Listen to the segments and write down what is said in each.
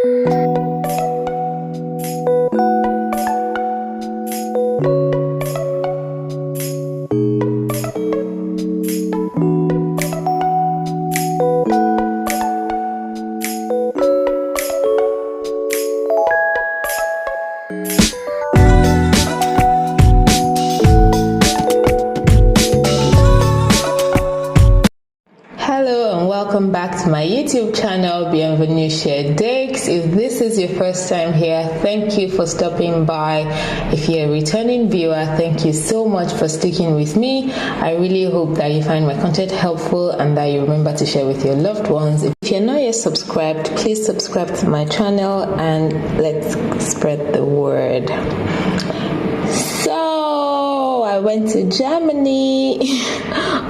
Welcome back to my YouTube channel. Bienvenue chez Dex. If this is your first time here, thank you for stopping by. If you're a returning viewer, thank you so much for sticking with me. I really hope that you find my content helpful and that you remember to share with your loved ones. If you're not yet subscribed, please subscribe to my channel and let's spread the word. So I went to Germany,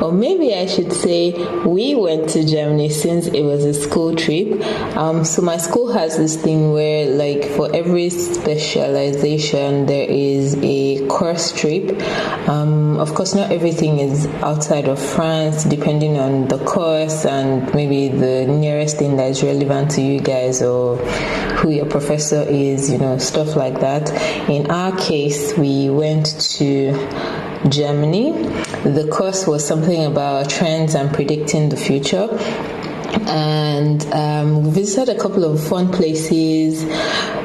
or maybe I should say we went to Germany since it was a school trip. So my school has this thing where, like, for every specialization there is a course trip. Of course, not everything is outside of France, depending on the course and maybe the nearest thing that is relevant to you guys or who your professor is, stuff like that. In our case, we went to Germany. The course was something about trends and predicting the future. And we visited a couple of fun places.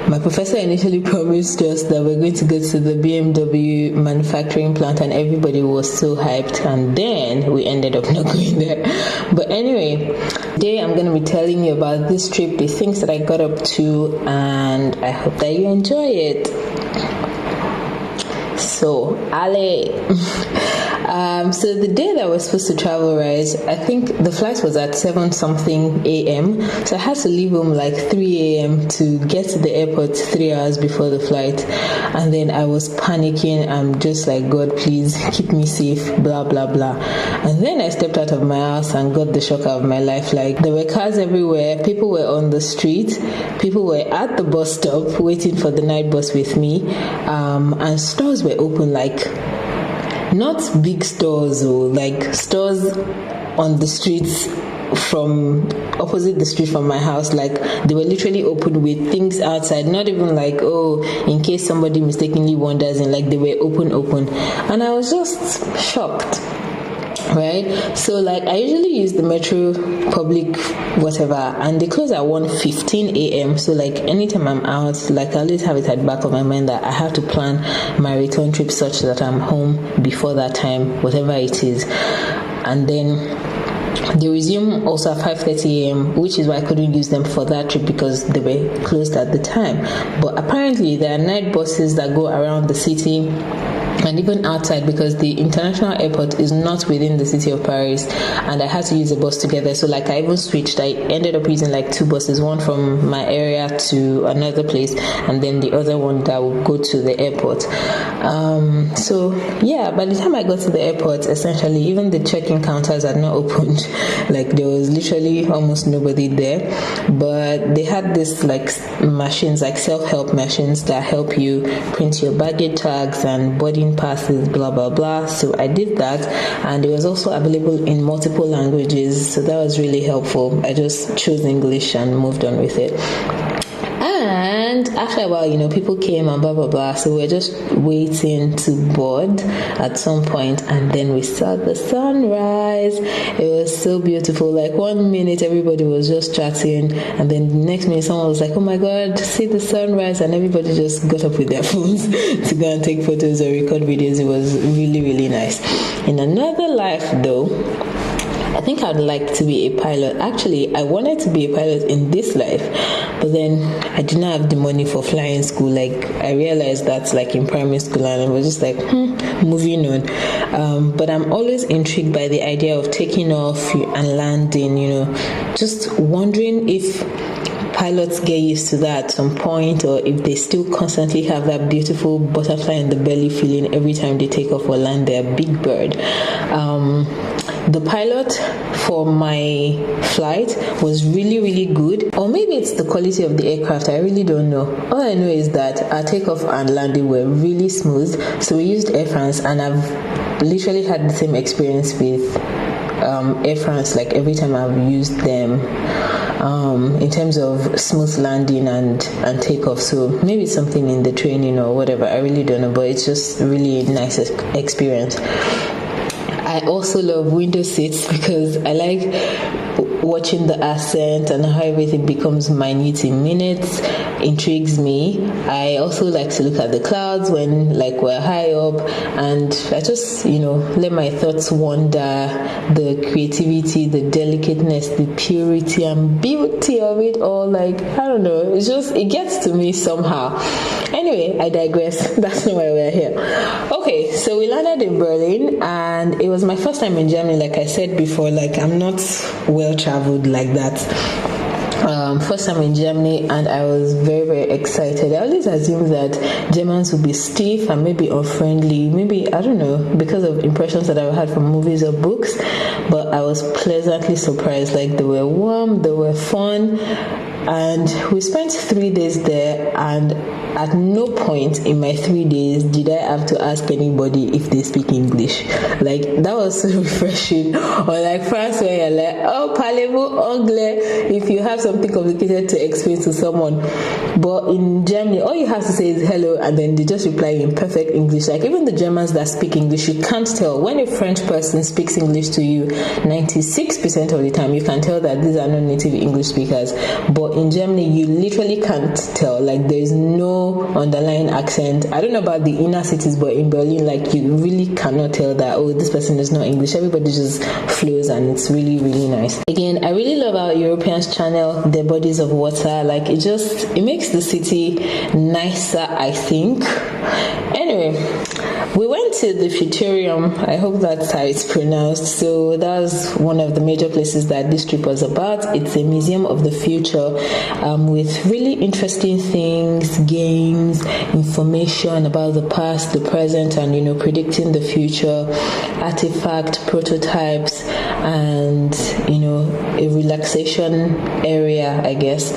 My professor initially promised us that we're going to go to the BMW manufacturing plant, and everybody was so hyped, and then we ended up not going there. But anyway, today I'm going to be telling you about this trip, the things that I got up to, and I hope that you enjoy it. So, so the day that we're supposed to travel, right, I think the flight was at 7 something a.m. So I had to leave home like 3 a.m. to get to the airport 3 hours before the flight. And then I was panicking. I'm just like, God, please keep me safe, blah, blah, blah. And then I stepped out of my house and got the shock of my life. Like, there were cars everywhere. People were on the street. People were at the bus stop waiting for the night bus with me. And stores were open, like, not big stores or like stores on the streets from opposite the street from my house. Like, they were literally open with things outside, not even like, oh, in case somebody mistakenly wanders in. Like, they were open, and I was just shocked. Right, so like I usually use the metro, public, whatever, and they close at 1:15 a.m. So like anytime I'm out, like I always have it at the back of my mind that I have to plan my return trip such that I'm home before that time, whatever it is. And then they resume also at 5:30 a.m., which is why I couldn't use them for that trip because they were closed at the time. But apparently there are night buses that go around the city and even outside, because the international airport is not within the city of Paris, and I had to use a bus together. So like I even switched. I ended up using like 2 buses, one from my area to another place, and then the other one that would go to the airport. So yeah, by the time I got to the airport, essentially even the check-in counters had not opened. Like, there was literally almost nobody there, but they had this like machines, like self-help machines that help you print your baggage tags and boarding passes, blah blah blah. So I did that, and it was also available in multiple languages, so that was really helpful. I just chose English and moved on with it. And after a while, people came and blah blah blah, so we're just waiting to board at some point, and then we saw the sunrise. It was so beautiful. Like, 1 minute everybody was just chatting, and then the next minute someone was like, oh my god, see the sunrise, and everybody just got up with their phones to go and take photos or record videos. It was really, really nice. In another life though, I think I'd like to be a pilot. Actually, I wanted to be a pilot in this life, but then I did not have the money for flying school. Like, I realized that's like in primary school, and I was just like, moving on. But I'm always intrigued by the idea of taking off and landing, just wondering if pilots get used to that at some point, or if they still constantly have that beautiful butterfly in the belly feeling every time they take off or land their big bird. The pilot for my flight was really, really good. Or maybe it's the quality of the aircraft. I really don't know. All I know is that our takeoff and landing were really smooth. So we used Air France, and I've literally had the same experience with Air France, like every time I've used them. in terms of smooth landing and takeoff. So maybe it's something in the training or whatever. I really don't know, but it's just really a nice experience. I also love window seats because I like watching the ascent and how everything becomes minute in minutes. Intrigues me. I also like to look at the clouds when we're high up, and I just let my thoughts wander. The creativity, the delicateness, the purity and beauty of it all, I don't know, it gets to me somehow. Anyway, I digress. That's not why we're here. Okay, so we landed in Berlin, and it was my first time in Germany. Like I said before, I'm not well traveled like that. First time in Germany, and I was very, very excited. I always assumed that Germans would be stiff and maybe unfriendly, maybe, I don't know, because of impressions that I've had from movies or books, but I was pleasantly surprised. They were warm, they were fun, and we spent 3 days there, and at no point in my 3 days did I have to ask anybody if they speak English. That was so refreshing. Or France, where you're oh, parlez-vous anglais, if you have something complicated to explain to someone. But in Germany, all you have to say is hello, and then they just reply in perfect English. Even the Germans that speak English, you can't tell. When a French person speaks English to you, 96% of the time, you can tell that these are not native English speakers. But in Germany, you literally can't tell. There's no underlying accent. I don't know about the inner cities, but in Berlin, you really cannot tell that, oh, this person is not English. Everybody just flows, and it's really, really nice. Again, I really love how Europeans channel their bodies of water. It makes the city nicer, I think. Anyway, we went to the Futurium. I hope that's how it's pronounced. So that was one of the major places that this trip was about. It's a museum of the future, with really interesting things, games, information about the past, the present, and predicting the future, artifact, prototypes, and a relaxation area, I guess.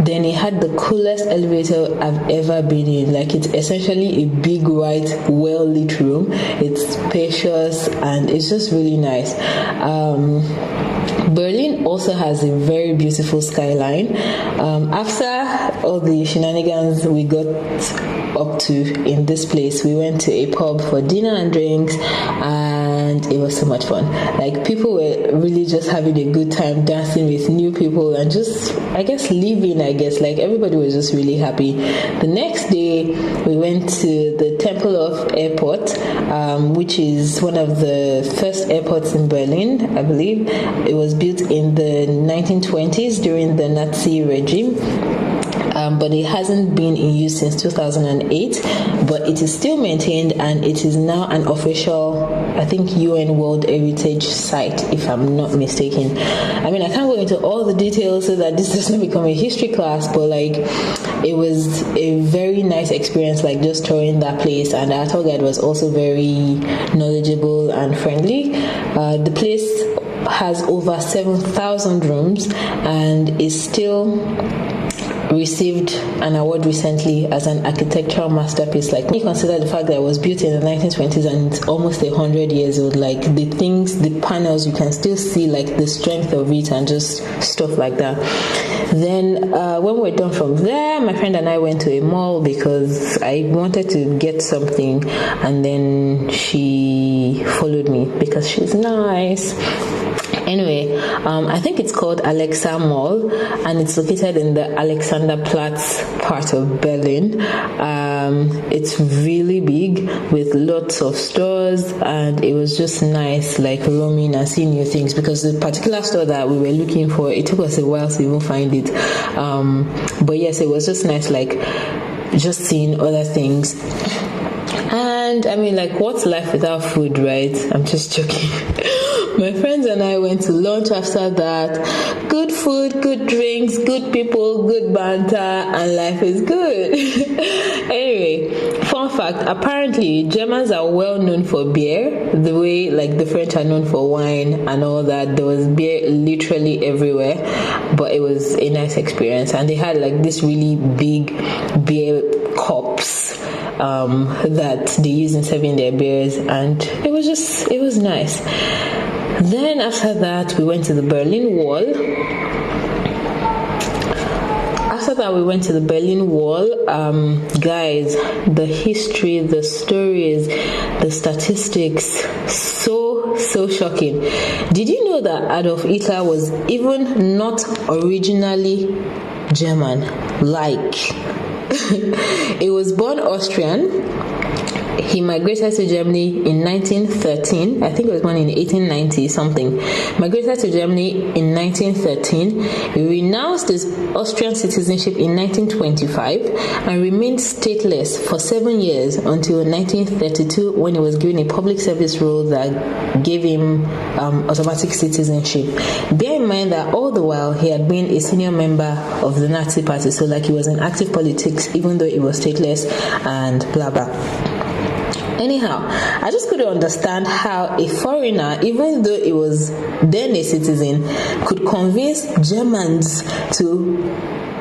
Then it had the coolest elevator I've ever been in. It's essentially a big, white, well-lit room. It's spacious, and it's just really nice. Berlin also has a very beautiful skyline. After all the shenanigans we got up to in this place, we went to a pub for dinner and drinks, and it was so much fun. People were really just having a good time, dancing with new people, and just, living, everybody was just really happy. The next day, we went to the Temple of Airport, which is one of the first airports in Berlin, I believe. It was built in the 1920s during the Nazi regime. But it hasn't been in use since 2008, but it is still maintained, and it is now an official, I think, UN World Heritage Site, if I'm not mistaken. I can't go into all the details so that this does not become a history class, but it was a very nice experience, just touring that place, and our tour guide was also very knowledgeable and friendly. The place has over 7,000 rooms and is still received an award recently as an architectural masterpiece. When you consider the fact that it was built in the 1920s and it's almost 100 years old, the things, the panels, you can still see the strength of it and just stuff like that. Then when we're done from there, my friend and I went to a mall because I wanted to get something, and then she followed me because she's nice. Anyway, I think it's called Alexa Mall, and it's located in the Alexanderplatz part of Berlin. It's really big with lots of stores, and it was just nice, roaming and seeing new things, because the particular store that we were looking for, it took us a while to even find it. But yes, it was just nice, just seeing other things. And what's life without food, right? I'm just joking. My friends and I went to lunch after that. Good food, good drinks, good people, good banter, and life is good. Anyway, fun fact, apparently Germans are well known for beer, the way the French are known for wine and all that. There was beer literally everywhere, but it was a nice experience, and they had this really big beer cups that they use in serving their beers, and it was nice. Then after that, we went to the Berlin Wall. after that, we went to the Berlin Wall. Guys, the history, the stories, the statistics, so shocking. Did you know that Adolf Hitler was even not originally German? Like, he was born Austrian. He migrated to Germany in 1913. I think he was born in 1890 something. Migrated to Germany in 1913. He renounced his Austrian citizenship in 1925 and remained stateless for 7 years until 1932, when he was given a public service role that gave him automatic citizenship. Bear in mind that all the while he had been a senior member of the Nazi Party, so like he was in active politics even though he was stateless and blah blah. Anyhow, I just couldn't understand how a foreigner, even though he was then a citizen, could convince Germans to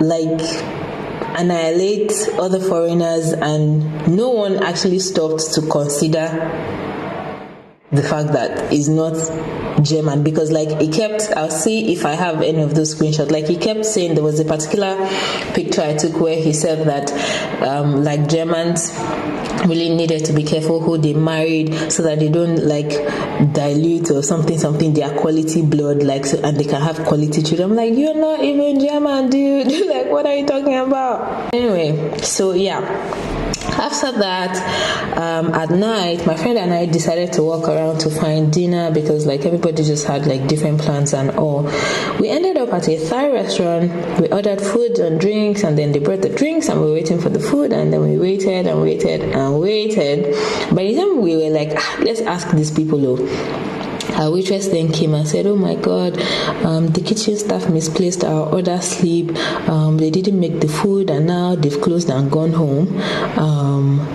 like annihilate other foreigners, and no one actually stopped to consider the fact that he's not German, because like he kept, I'll see if I have any of those screenshots, like he kept saying, there was a particular picture I took where he said that like Germans really needed to be careful who they married so that they don't like dilute or something their quality blood, like, so, and they can have quality children. I'm like, you're not even German, dude. Like, what are you talking about? Anyway, so yeah, after that, at night, my friend and I decided to walk around to find dinner, because like everybody just had like different plans and all. We ended up at a Thai restaurant. We ordered food and drinks, and then they brought the drinks, and we were waiting for the food, and then we waited and waited and waited. By the time we were like, let's ask these people, our waitress then came and said, oh my god, the kitchen staff misplaced our order slip. They didn't make the food, and now they've closed and gone home.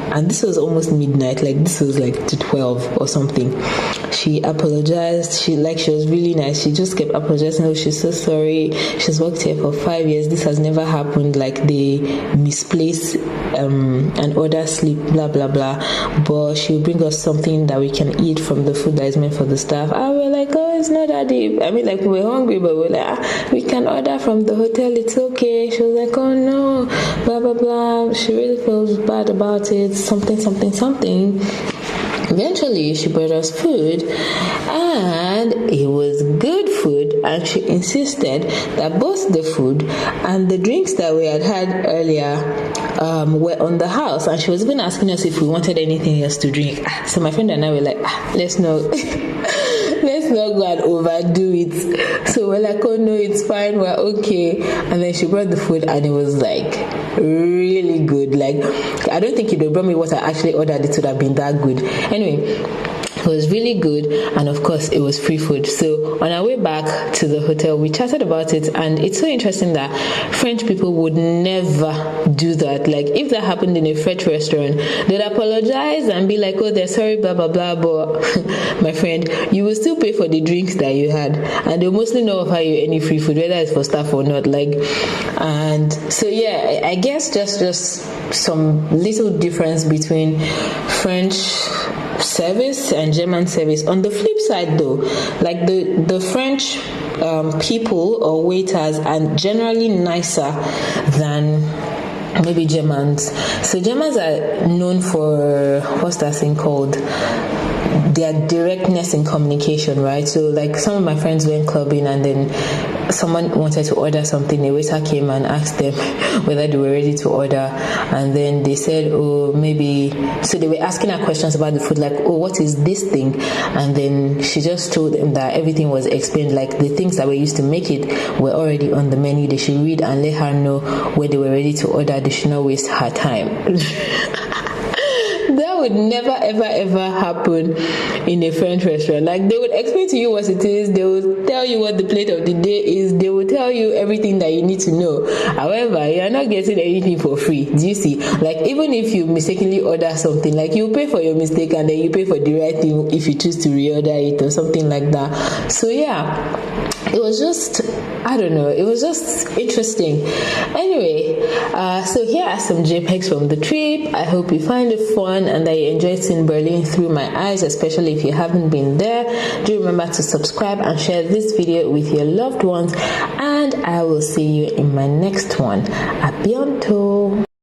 And this was almost midnight, like this was like to 12 or something. She apologized. She was really nice. She just kept apologizing. Oh, she's so sorry. She's worked here for 5 years. This has never happened. Like they misplaced an order slip, blah blah blah. But she'll bring us something that we can eat from the food that is meant for the staff. And we're like, oh, it's not that deep. I mean, like, we were hungry, but we're like, we can order from the hotel, it's okay. She was like, oh no, blah blah blah. She really feels bad about it, something. Eventually, she brought us food, and it was good food, and she insisted that both the food and the drinks that we had earlier were on the house, and she was even asking us if we wanted anything else to drink. So my friend and I were like, let's not go and overdo it. So we're like, oh no, it's fine, we're okay. And then she brought the food, and it was like really good. Like, I don't think if they brought me what I actually ordered, it would have been that good. Anyway, it was really good, and of course it was free food. So on our way back to the hotel, we chatted about it, and it's so interesting that French people would never do that. Like, if that happened in a French restaurant, they'd apologize and be like, oh, they're sorry, blah blah blah, but my friend, you will still pay for the drinks that you had, and they'll mostly not offer you any free food, whether it's for staff or not. Like, and so yeah, I guess just some little difference between French service and German service. On the flip side though, like the French people or waiters are generally nicer than maybe Germans. So Germans are known for, what's that thing called? Their directness in communication, right? So like some of my friends went clubbing, and then someone wanted to order something. The waiter came and asked them whether they were ready to order, and then they said, oh, maybe. So they were asking her questions about the food, like, oh, what is this thing? And then she just told them that everything was explained, like the things that were used to make it were already on the menu. They should read and let her know where they were ready to order. They should not waste her time. That would never ever happen in a French restaurant. Like, they would explain to you what it is, they would tell you what the plate of the day is, they will tell you everything that you need to know. However, you are not getting anything for free. Do you see? Like, even if you mistakenly order something, like, you pay for your mistake, and then you pay for the right thing if you choose to reorder it or something like that. So yeah, it was just, I don't know, it was just interesting. Anyway, so here are some JPEGs from the trip. I hope you find it fun and that you enjoyed seeing Berlin through my eyes, especially if you haven't been there. Do remember to subscribe and share this video with your loved ones, and I will see you in my next one. A bientôt.